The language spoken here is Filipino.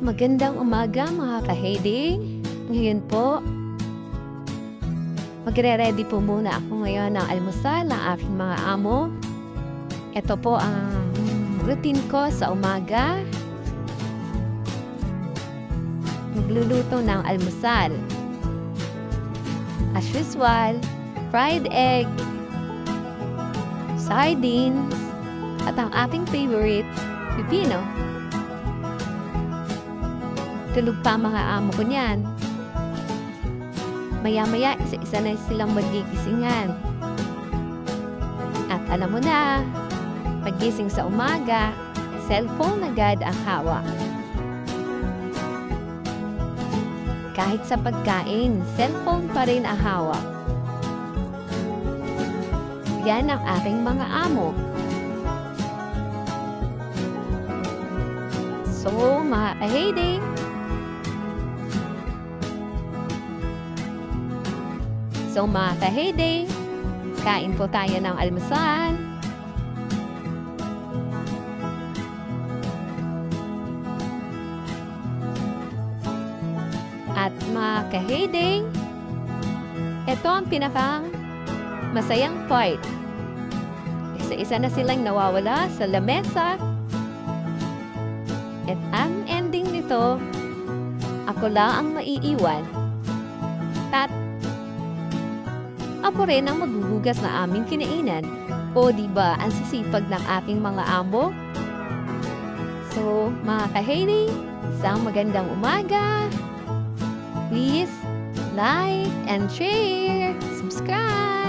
Magandang umaga mga ka-Hayday. Ngayon po, magre-ready po muna ako ngayon ng almusal ng aking mga amo. Ito po ang routine ko sa umaga. Magluluto ng almusal. As usual, fried egg, sardines, at ang ating favorite, pipino. Tulog pa mga amo ko niyan. Maya-maya, isa-isa na silang magigisingan. At alam mo na, paggising sa umaga, cellphone agad ang hawak. Kahit sa pagkain, cellphone pa rin ang hawak. Yan ang aking mga amo. So, mga ka-Hayday, kain po tayo ng almusal. At mga ka-Hayday, ito ang pinakang masayang part. Isa-isa na silang nawawala sa lamesa. At ang ending nito, ako lang ang maiiwan. At ako rin ang maghuhugas na aming kinainan. O diba, ang sisipag ng aking mga amo? So, mga ka-Hayday, isang magandang umaga. Please like and share, subscribe.